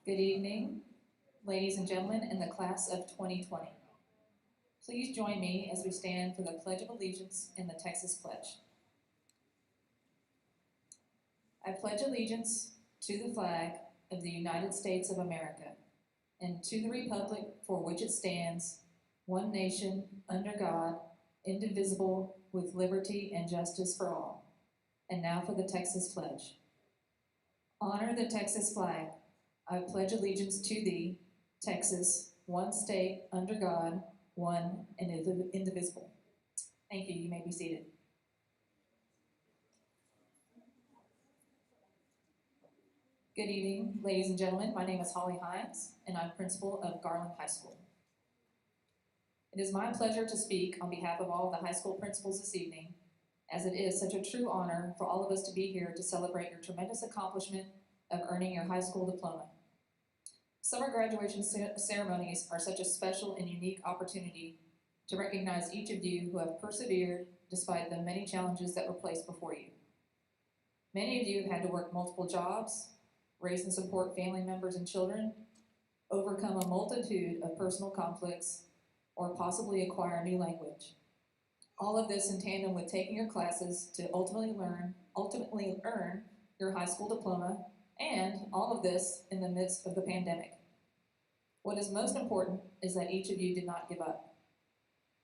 Good evening, ladies and gentlemen in the class of 2020. Please join me as we stand for the Pledge of Allegiance and the Texas Pledge. I pledge allegiance to the flag of the United States of America and to the republic for which it stands, one nation, under God, indivisible, with liberty and justice for all. And now for the Texas Pledge. Honor the Texas flag. I pledge allegiance to thee, Texas, one state, under God, one and indivisible. Thank you. You may be seated. Good evening, ladies and gentlemen. My name is Holly Hines, and I'm principal of Garland High School. It is my pleasure to speak on behalf of all of the high school principals this evening, as it is such a true honor for all of us to be here to celebrate your tremendous accomplishment of earning your high school diploma. Summer graduation ceremonies are such a special and unique opportunity to recognize each of you who have persevered despite the many challenges that were placed before you. Many of you have had to work multiple jobs, raise and support family members and children, overcome a multitude of personal conflicts, or possibly acquire a new language. All of this in tandem with taking your classes to ultimately earn your high school diploma, and all of this in the midst of the pandemic. What is most important is that each of you did not give up.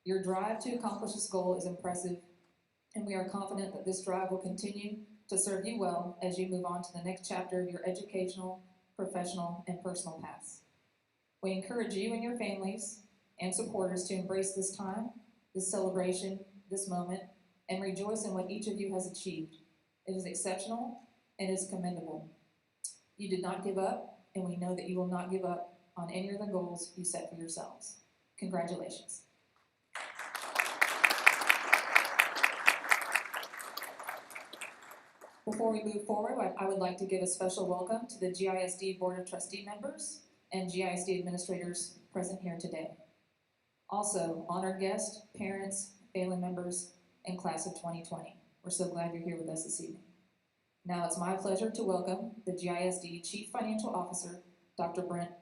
Your drive to accomplish this goal is impressive, and we are confident that this drive will continue to serve you well as you move on to the next chapter of your educational, professional, and personal paths. We encourage you and your families and supporters to embrace this time, this celebration, this moment, and rejoice in what each of you has achieved. It is exceptional and is commendable. You did not give up, and we know that you will not give up on any of the goals you set for yourselves. Congratulations. Before we move forward, I would like to give a special welcome to the GISD Board of Trustee members and GISD administrators present here today. Also, honored guests, parents, family members, and class of 2020. We're so glad you're here with us this evening. Now it's my pleasure to welcome the GISD Chief Financial Officer, Dr. Brenton.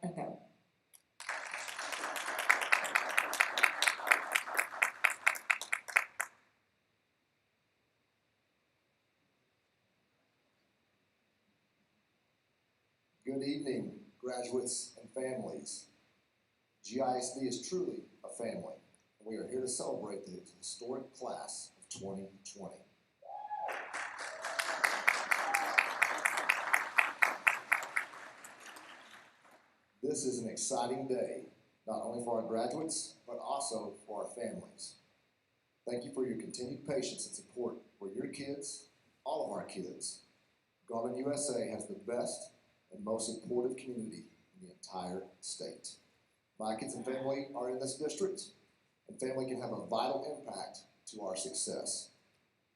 Good evening, graduates and families. GISD is truly a family, and we are here to celebrate the historic class of 2020. This is an exciting day, not only for our graduates, but also for our families. Thank you for your continued patience and support for your kids, all of our kids. Garland USA has the best and most supportive community in the entire state. My kids and family are in this district, and family can have a vital impact to our success.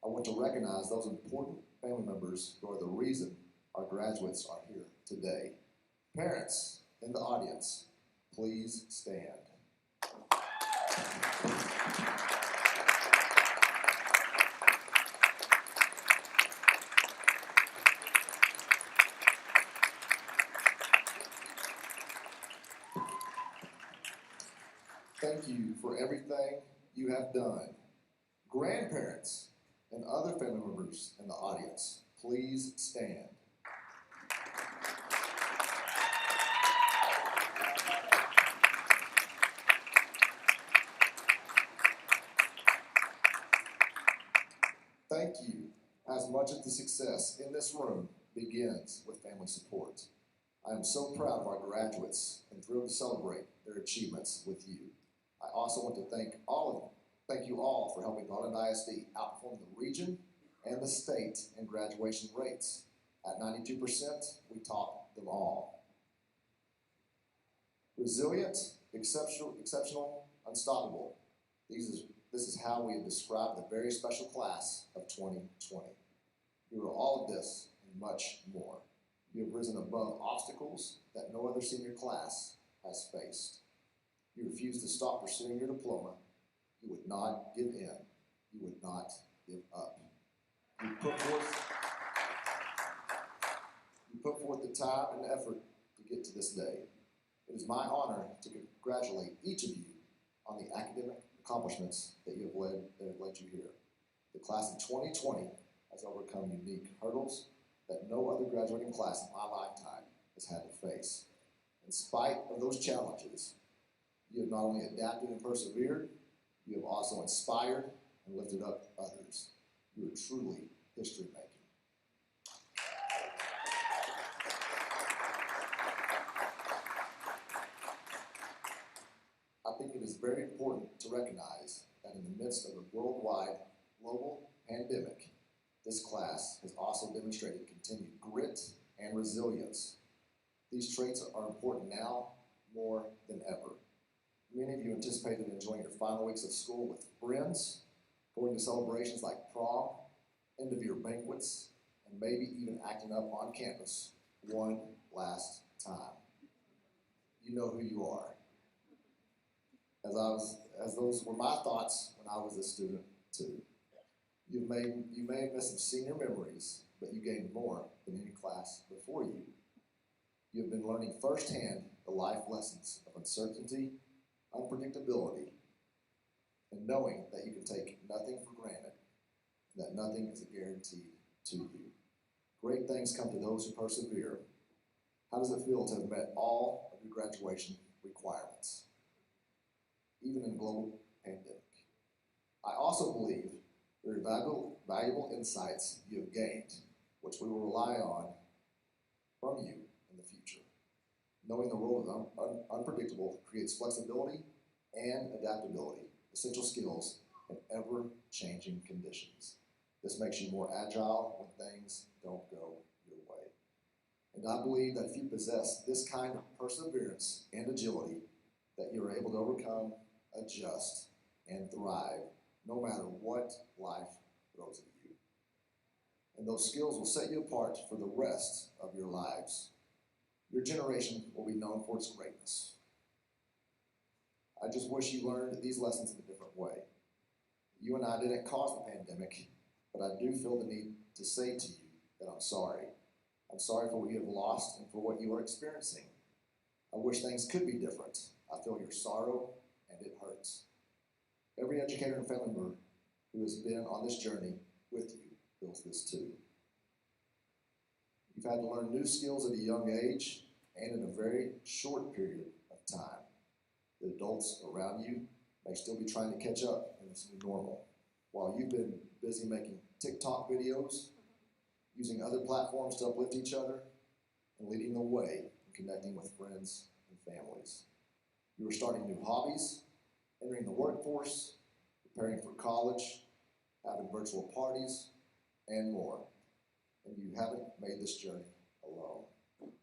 I want to recognize those important family members who are the reason our graduates are here today. Parents in the audience, please stand. Thank you for everything you have done. Grandparents and other family members in the audience, please stand. Thank you, as much of the success in this room begins with family support. I am so proud of our graduates and thrilled to celebrate their achievements with you. I also want to thank you all for helping Garland ISD outperform the region and the state in graduation rates. At 92%, we topped them all. Resilient, exceptional, unstoppable. This is how we have described the very special class of 2020. You are all of this and much more. You have risen above obstacles that no other senior class has faced. You refused to stop pursuing your diploma. You would not give in. You would not give up. You put forth the time and effort to get to this day. It is my honor to congratulate each of you on the academic accomplishments that have led you here. The class of 2020 has overcome unique hurdles that no other graduating class in my lifetime has had to face. In spite of those challenges, you have not only adapted and persevered, you have also inspired and lifted up others. You are truly history making. I think it is very important to recognize that in the midst of a worldwide global pandemic, this class has also demonstrated continued grit and resilience. These traits are important now more than ever. Many of you anticipated enjoying your final weeks of school with friends, going to celebrations like prom, end-of-year banquets, and maybe even acting up on campus one last time. You know who you are. As those were my thoughts when I was a student too. You may have missed some senior memories, but you gained more than any class before you. You have been learning firsthand the life lessons of uncertainty, unpredictability, and knowing that you can take nothing for granted, and that nothing is a guarantee to you. Great things come to those who persevere. How does it feel to have met all of your graduation requirements, even in a global pandemic? I also believe there are valuable insights you have gained, which we will rely on from you in the future. Knowing the world is unpredictable creates flexibility and adaptability, essential skills in ever-changing conditions. This makes you more agile when things don't go your way. And I believe that if you possess this kind of perseverance and agility, that you are able to overcome, adjust, and thrive no matter what life throws at you. And those skills will set you apart for the rest of your lives. Your generation will be known for its greatness. I just wish you learned these lessons in a different way. You and I didn't cause the pandemic, but I do feel the need to say to you that I'm sorry. I'm sorry for what you have lost and for what you are experiencing. I wish things could be different. I feel your sorrow, and it hurts. Every educator and family member who has been on this journey with you feels this too. You've had to learn new skills at a young age and in a very short period of time. The adults around you may still be trying to catch up in this new normal, while you've been busy making TikTok videos, using other platforms to uplift each other, and leading the way in connecting with friends and families. You are starting new hobbies, entering the workforce, preparing for college, having virtual parties, and more. And you haven't made this journey alone.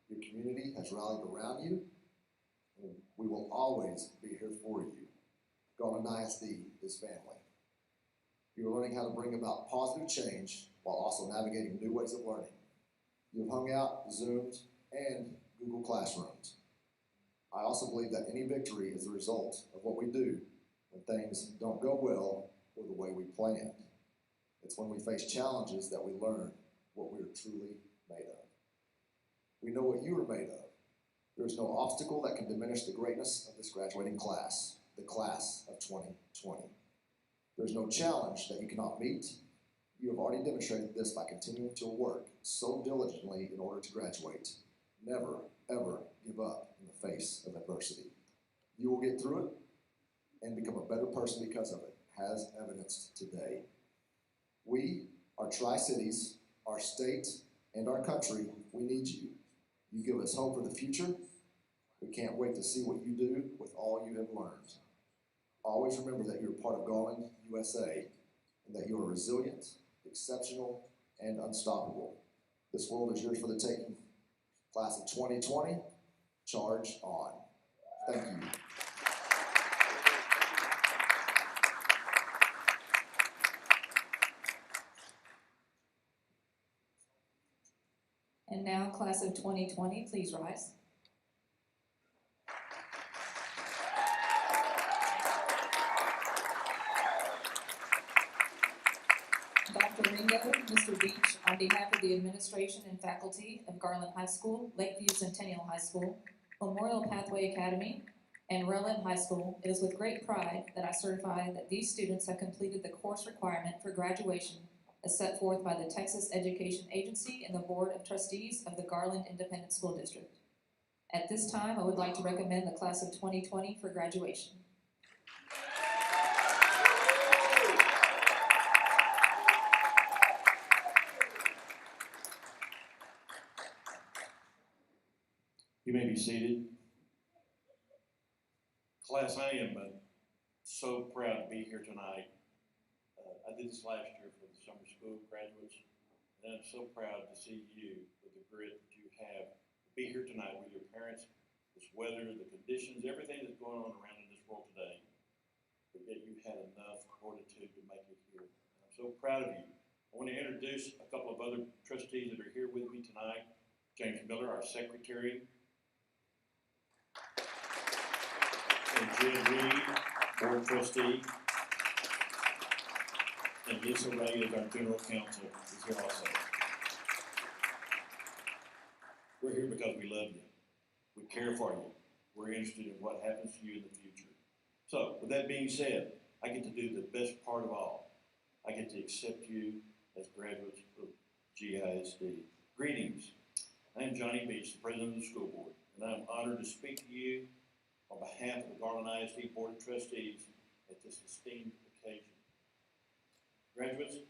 Your community has rallied around you, and we will always be here for you. Garland ISD is family. You are learning how to bring about positive change while also navigating new ways of learning. You have hung out, Zoomed, and Google Classrooms. I also believe that any victory is the result of what we do when things don't go well or the way we planned. It's when we face challenges that we learn what we are truly made of. We know what you are made of. There is no obstacle that can diminish the greatness of this graduating class, the class of 2020. There is no challenge that you cannot meet. You have already demonstrated this by continuing to work so diligently in order to graduate. Never, ever give up in the face of adversity. You will get through it and become a better person because of it, as evidenced today. We, our Tri-Cities, our state, and our country, we need you. You give us hope for the future. We can't wait to see what you do with all you have learned. Always remember that you're part of Garland, USA, and that you are resilient, exceptional, and unstoppable. This world is yours for the taking. Class of 2020, charge on. Thank you. And now, class of 2020, please rise. Dr. ago, Mr. Beach, on behalf of the administration and faculty of Garland High School, Lakeview Centennial High School, Memorial Pathway Academy, and Rowland High School, it is with great pride that I certify that these students have completed the course requirement for graduation as set forth by the Texas Education Agency and the Board of Trustees of the Garland Independent School District. At this time, I would like to recommend the class of 2020 for graduation. You may be seated. Class, I am so proud to be here tonight. I did this last year for the summer school graduates, and I'm so proud to see you with the grit that you have to be here tonight with your parents, this weather, the conditions, everything that's going on around in this world today, but yet you had enough fortitude to make it here. And I'm so proud of you. I want to introduce a couple of other trustees that are here with me tonight. James Miller, our secretary, and Jed Reed, board trustee, and Lisa Ray is our general counsel, is here also. We're here because we love you. We care for you. We're interested in what happens to you in the future. So, with that being said, I get to do the best part of all. I get to accept you as graduates of GISD. Greetings. I am Johnny Beach, the president of the school board, and I'm honored to speak to you on behalf of the Garland ISD Board of Trustees at this esteemed occasion. Graduates,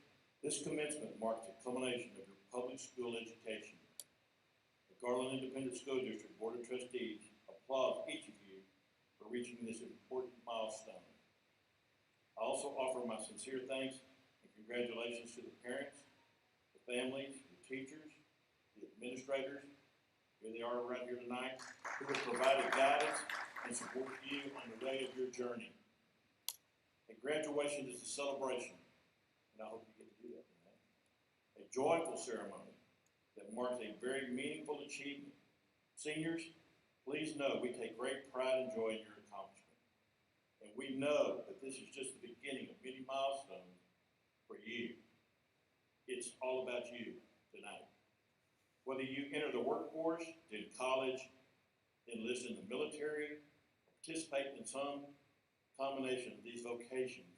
this commencement marks the culmination of your public school education. The Garland Independent School District Board of Trustees applauds each of you for reaching this important milestone. I also offer my sincere thanks and congratulations to the parents, the families, the teachers, the administrators, here they are right here tonight, who have provided guidance and support you on the way of your journey. And graduation is a celebration, and I hope you get to do that tonight. A joyful ceremony that marks a very meaningful achievement. Seniors, please know we take great pride and joy in your accomplishment. And we know that this is just the beginning of many milestones for you. It's all about you tonight. Whether you enter the workforce, attend college, enlist in the military, participate in some combination of these vocations,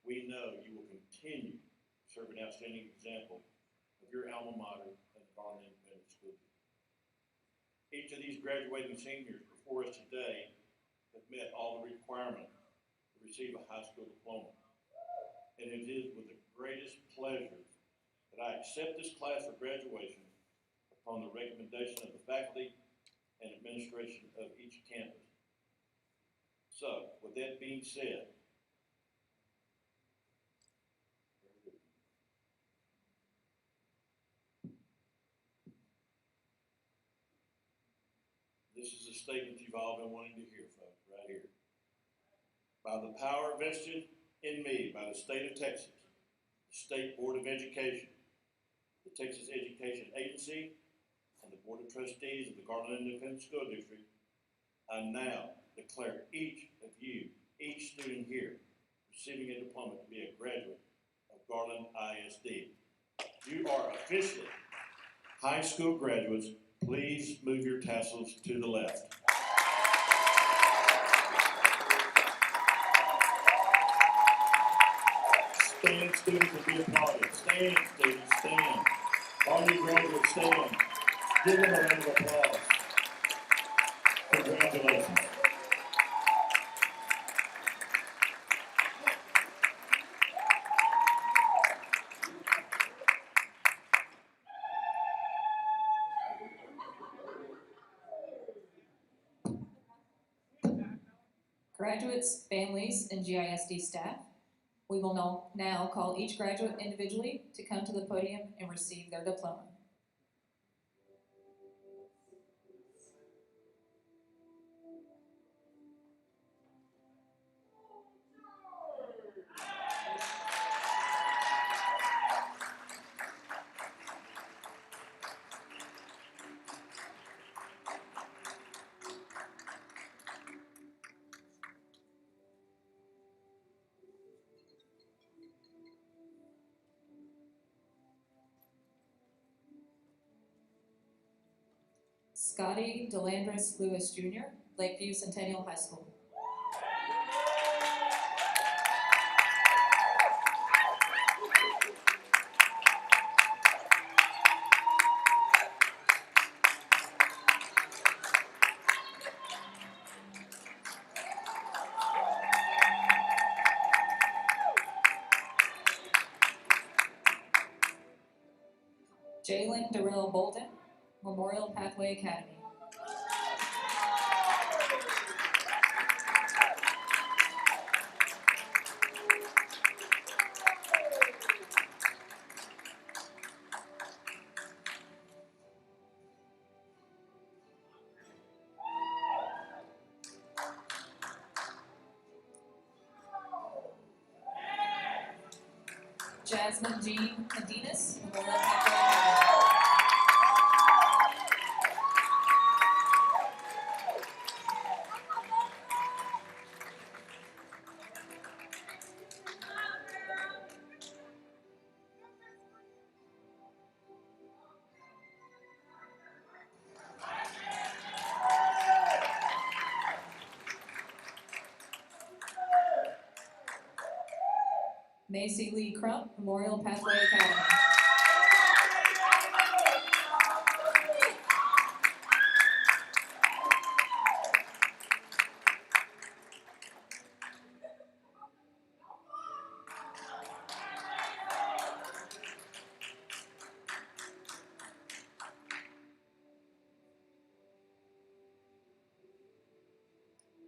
we know you will continue to serve an outstanding example of your alma mater at the Garland Independent School District. Each of these graduating seniors before us today have met all the requirements to receive a high school diploma. And it is with the greatest pleasure that I accept this class for graduation upon the recommendation of the faculty and administration of each campus. So, with that being said, this is a statement you've all been wanting to hear, folks, right here. By the power vested in me by the state of Texas, the State Board of Education, the Texas Education Agency, and the Board of Trustees of the Garland Independent School District, I now declare each of you, each student here, receiving a diploma to be a graduate of Garland ISD. You are officially high school graduates. Please move your tassels to the left. Stand, students, and be applauded. Stand, students, stand. All you graduates, stand. Give them a round of applause. Congratulations. Graduates, families, and GISD staff, we will now call each graduate individually to come to the podium and receive their diploma. Scotty Delandris Lewis Jr., Lakeview Centennial High School. Jalen Darrell Bolden, Memorial Pathway Academy. Jasmine Jean Medinas, Memorial Pathway Academy. Macy Lee Crump, Memorial Pathway Academy.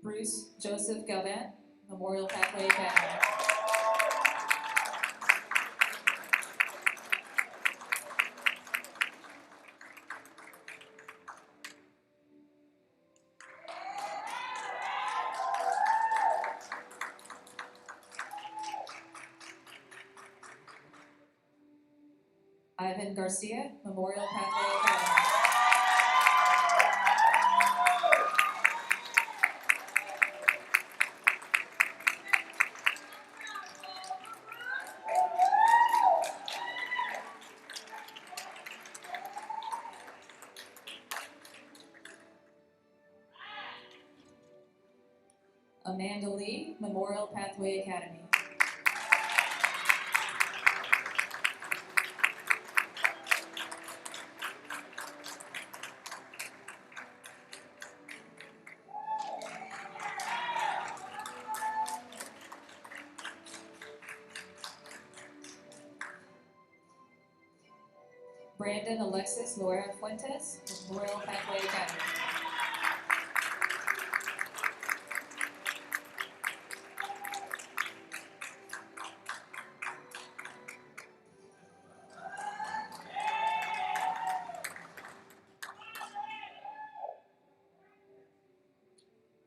Bruce Joseph Galvin, Memorial Pathway Academy. Ivan Garcia, Memorial Pathway Academy. Amanda Lee, Memorial Pathway Academy. Brandon Alexis Loera Fuentes, Memorial Pathway Academy.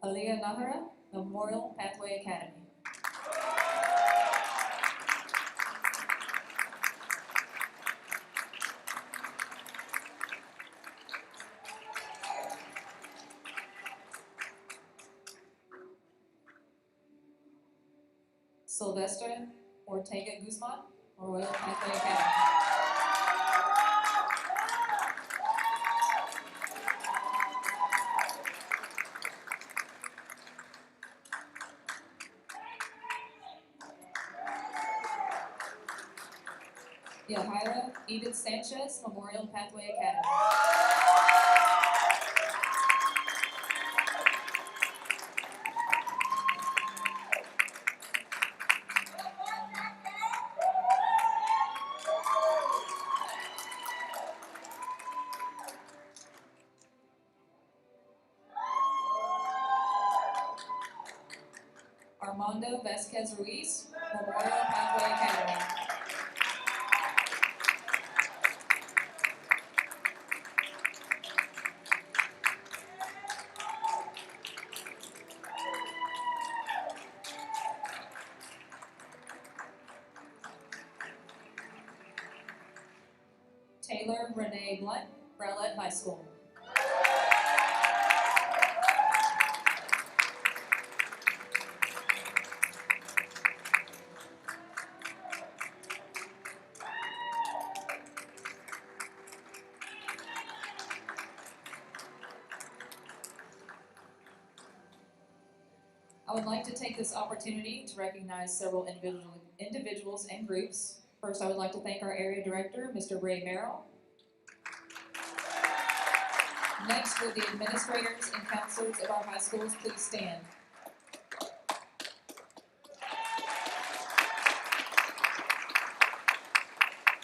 Aliyah Nahara, Memorial Pathway Academy. Sylvester Ortega Guzman, Memorial Pathway Academy. Yahaira Edith Sanchez, Memorial Pathway Academy. Armando Vasquez Ruiz, Memorial Pathway Academy. Taylor Renee Blunt, Browlett High School. I would like to take this opportunity to recognize several individuals and groups. First, I would like to thank our area director, Mr. Ray Merrill. Next, will the administrators and counselors of our high schools please stand?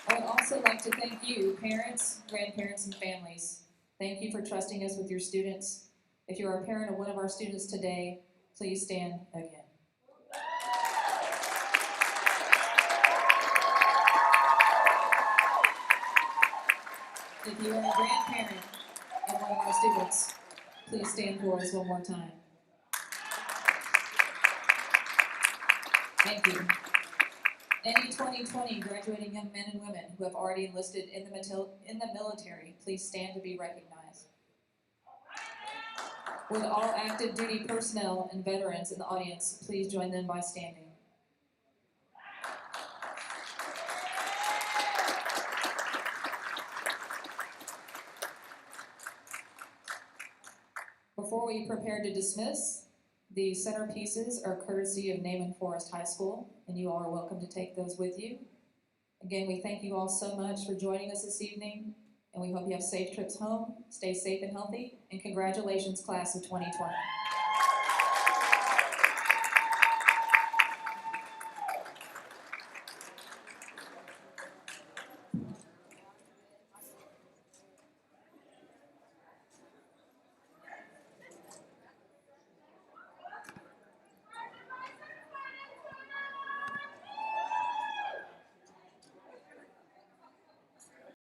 I would also like to thank you, parents, grandparents, and families. Thank you for trusting us with your students. If you are a parent of one of our students today, please stand again. If you are a grandparent of one of our students, please stand for us one more time. Thank you. Any 2020 graduating young men and women who have already enlisted in the military, please stand to be recognized. With all active duty personnel and veterans in the audience, please join them by standing. Before we prepare to dismiss, the centerpieces are courtesy of Naaman Forest High School, and you all are welcome to take those with you. Again, we thank you all so much for joining us this evening, and we hope you have safe trips home, stay safe and healthy, and congratulations, class of 2020.